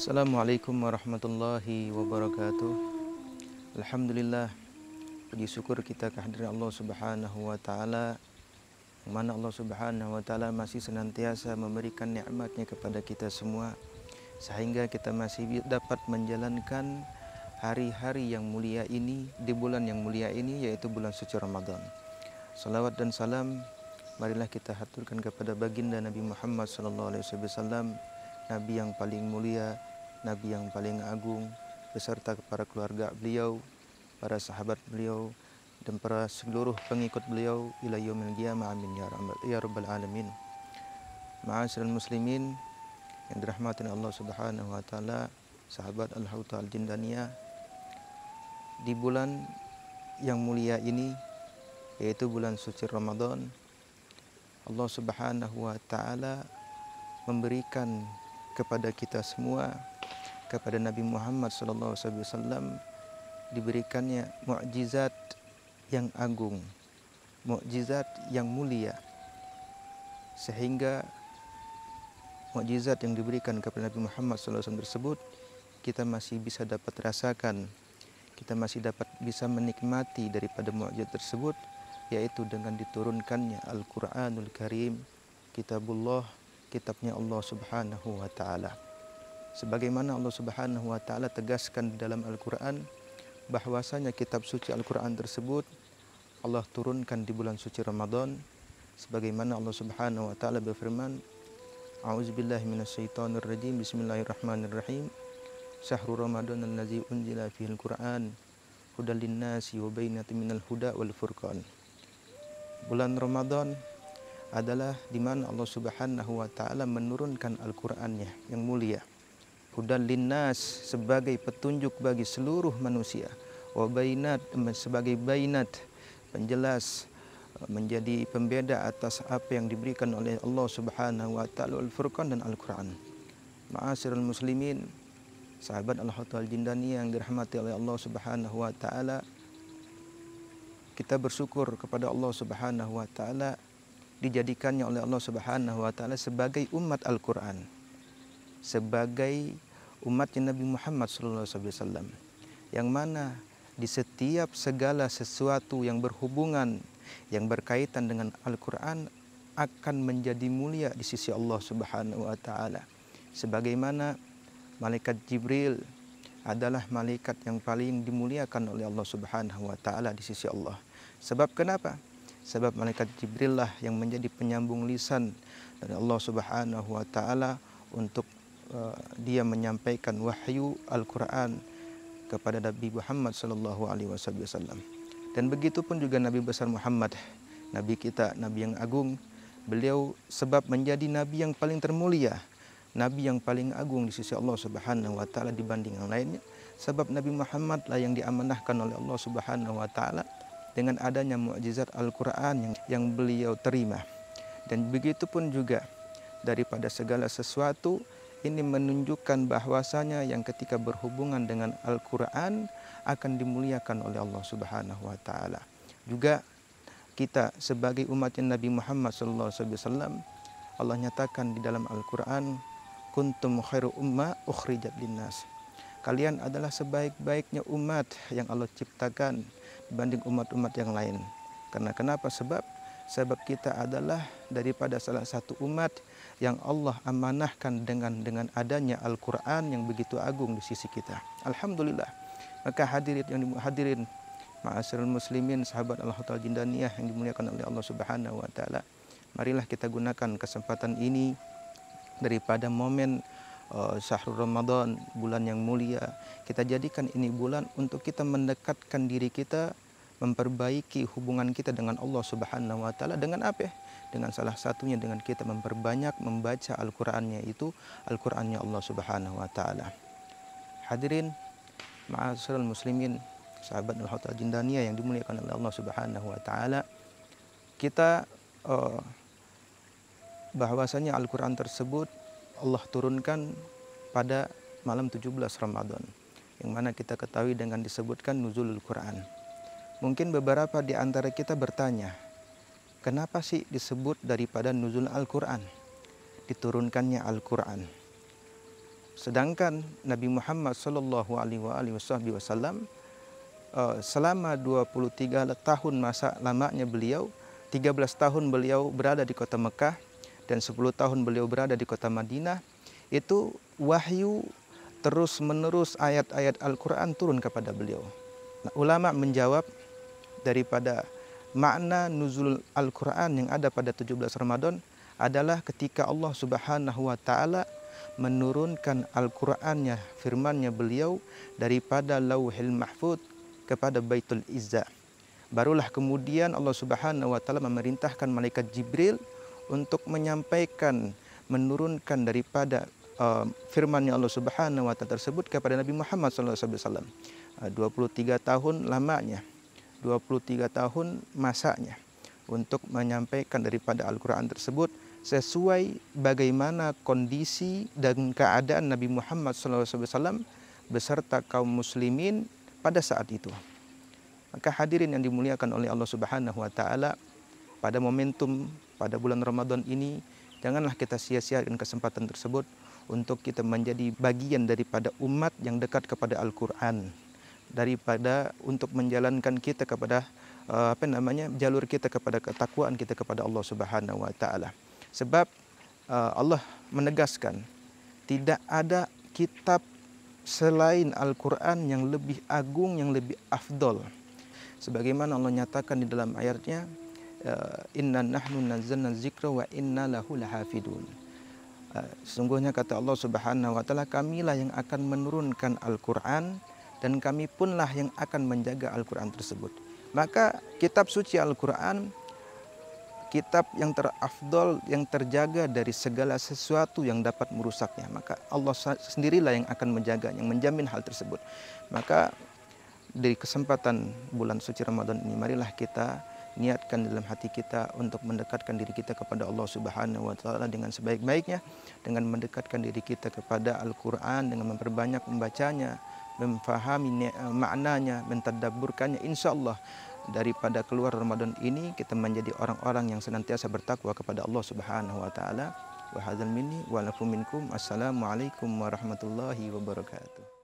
Assalamualaikum warahmatullahi wabarakatuh. Alhamdulillah, puji syukur kita kehadiran Allah Subhanahu wa taala, yang mana Allah Subhanahu wa taala masih senantiasa memberikan nikmat-Nya kepada kita semua sehingga kita masih dapat menjalankan hari-hari yang mulia ini di bulan yang mulia ini, yaitu bulan suci Ramadan. Salawat dan salam marilah kita haturkan kepada baginda Nabi Muhammad SAW, Nabi yang paling mulia, Nabi yang paling agung, beserta para keluarga beliau, para sahabat beliau, dan para seluruh pengikut beliau ila yaumil qiyamah, amin ya rabbal alamin. Ma'asyiral muslimin yang dirahmati Allah Subhanahu wa taala, sahabat Al-Hauta Al-Jindaniyah, di bulan yang mulia ini, yaitu bulan suci Ramadan, Allah Subhanahu wa taala memberikan kepada kita semua, kepada Nabi Muhammad SAW, diberikannya mukjizat yang agung, mukjizat yang mulia, sehingga mukjizat yang diberikan kepada Nabi Muhammad SAW tersebut kita masih bisa dapat rasakan, kita masih dapat bisa menikmati daripada mukjizat tersebut, yaitu dengan diturunkannya Al-Quranul Karim, kitabullah, kitabnya Allah Subhanahu wa taala. Sebagaimana Allah Subhanahu wa taala tegaskan di dalam Al-Qur'an bahwasanya kitab suci Al-Qur'an tersebut Allah turunkan di bulan suci Ramadan, sebagaimana Allah Subhanahu wa taala berfirman, A'udzubillahi minasyaitonir rajim, bismillahirrahmanirrahim. Syahrul Ramadan allazi unzila fihil Qur'an hudal linnasi wa bainatin minal huda wal furqan. Bulan Ramadan adalah di mana Allah Subhanahu wa taala menurunkan Al-Qur'annya yang mulia. Hudal linnas, sebagai petunjuk bagi seluruh manusia. Wa bainat, sebagai bainat, penjelas, menjadi pembeda atas apa yang diberikan oleh Allah Subhanahu wa taala, Al-Furqan dan Al-Qur'an. Ma'asyiral muslimin, sahabat Al-Hauta Al-Jindaniyah yang dirahmati oleh Allah Subhanahu wa taala, kita bersyukur kepada Allah Subhanahu wa taala dijadikannya oleh Allah Subhanahu wa taala sebagai umat Al-Qur'an, sebagai umatnya Nabi Muhammad SAW, yang mana di setiap segala sesuatu yang berhubungan, yang berkaitan dengan Al-Qur'an akan menjadi mulia di sisi Allah Subhanahu wa taala. Sebagaimana malaikat Jibril adalah malaikat yang paling dimuliakan oleh Allah Subhanahu wa taala di sisi Allah. Sebab kenapa? Sebab malaikat Jibril lah yang menjadi penyambung lisan dari Allah Subhanahu wa taala untuk dia menyampaikan wahyu Al-Qur'an kepada Nabi Muhammad sallallahu alaihi wasallam. Dan begitu pun juga Nabi besar Muhammad, nabi kita, nabi yang agung, beliau sebab menjadi nabi yang paling termulia, nabi yang paling agung di sisi Allah Subhanahu wa taala dibanding yang lainnya, sebab Nabi Muhammad lah yang diamanahkan oleh Allah Subhanahu wa taala dengan adanya mukjizat Al-Qur'an yang beliau terima. Dan begitu pun juga daripada segala sesuatu ini menunjukkan bahwasanya yang ketika berhubungan dengan Al-Qur'an akan dimuliakan oleh Allah Subhanahu wa taala. Juga kita sebagai umatnya Nabi Muhammad SAW, Allah nyatakan di dalam Al-Qur'an, kuntum khairu ummah ukhrijat linnas. Kalian adalah sebaik-baiknya umat yang Allah ciptakan dibanding umat-umat yang lain. Karena kenapa? Sebab kita adalah daripada salah satu umat yang Allah amanahkan dengan adanya Al-Qur'an yang begitu agung di sisi kita. Alhamdulillah. Maka hadirin ma'asyiral muslimin, sahabat Al-Hauta Al-Jindaniyah yang dimuliakan oleh Allah Subhanahu wa taala, marilah kita gunakan kesempatan ini daripada momen Syahrul Ramadan, bulan yang mulia. Kita jadikan ini bulan untuk kita mendekatkan diri kita, memperbaiki hubungan kita dengan Allah Subhanahu wa taala. Dengan apa? Dengan salah satunya dengan kita memperbanyak membaca Al-Qur'annya, itu Al-Qur'annya Allah Subhanahu wa taala. Hadirin ma'asyiral muslimin, sahabat Al-Hauta Al-Jindaniyah yang dimuliakan oleh Allah Subhanahu wa taala, kita bahwasanya Al-Qur'an tersebut Allah turunkan pada malam 17 Ramadan, yang mana kita ketahui dengan disebutkan nuzulul Quran. Mungkin beberapa di antara kita bertanya, kenapa sih disebut daripada nuzul Al-Quran, diturunkannya Al-Quran? Sedangkan Nabi Muhammad sallallahu alaihi wasallam selama 23 tahun masa lamanya beliau, 13 tahun beliau berada di kota Mekah dan 10 tahun beliau berada di kota Madinah, itu wahyu terus menerus ayat-ayat Al-Quran turun kepada beliau. Nah, ulama menjawab daripada makna nuzul Al-Quran yang ada pada 17 Ramadan adalah ketika Allah Subhanahu wa Ta'ala menurunkan Al-Qur'annya, firmannya beliau daripada Lauhil Mahfuz kepada Baitul Izzah. Barulah kemudian Allah Subhanahu wa Ta'ala memerintahkan malaikat Jibril untuk menyampaikan, menurunkan daripada firmannya Allah Subhanahu wa Ta'ala tersebut kepada Nabi Muhammad SAW. 23 tahun lamanya, 23 tahun masanya untuk menyampaikan daripada Al-Quran tersebut sesuai bagaimana kondisi dan keadaan Nabi Muhammad SAW beserta kaum muslimin pada saat itu. Maka hadirin yang dimuliakan oleh Allah Subhanahu wa Ta'ala, pada momentum pada bulan Ramadan ini janganlah kita sia-siakan kesempatan tersebut untuk kita menjadi bagian daripada umat yang dekat kepada Al-Quran, daripada untuk menjalankan kita kepada jalur kita kepada ketakwaan kita kepada Allah Subhanahu wa Ta'ala. Sebab Allah menegaskan tidak ada kitab selain Al-Quran yang lebih agung, yang lebih afdol. Sebagaimana Allah nyatakan di dalam ayatnya, Inna nahnu nazzalna dzikra wa inna lahu lahafidun. Sesungguhnya kata Allah Subhanahu wa Ta'ala, kamilah yang akan menurunkan Al-Quran dan kami punlah yang akan menjaga Al-Quran tersebut. Maka kitab suci Al-Quran, kitab yang terafdol, yang terjaga dari segala sesuatu yang dapat merusaknya. Maka Allah sendirilah yang akan menjaga, yang menjamin hal tersebut. Maka dari kesempatan bulan suci Ramadan ini, marilah kita niatkan dalam hati kita untuk mendekatkan diri kita kepada Allah Subhanahu wa Ta'ala dengan sebaik-baiknya, dengan mendekatkan diri kita kepada Al-Quran, dengan memperbanyak membacanya, memfahami maknanya, mentadabburkannya. Insya Allah daripada keluar Ramadan ini kita menjadi orang-orang yang senantiasa bertakwa kepada Allah Subhanahu wa Ta'ala. Wa hadzal minni wa lakum minkum. Assalamualaikum warahmatullahi wabarakatuh.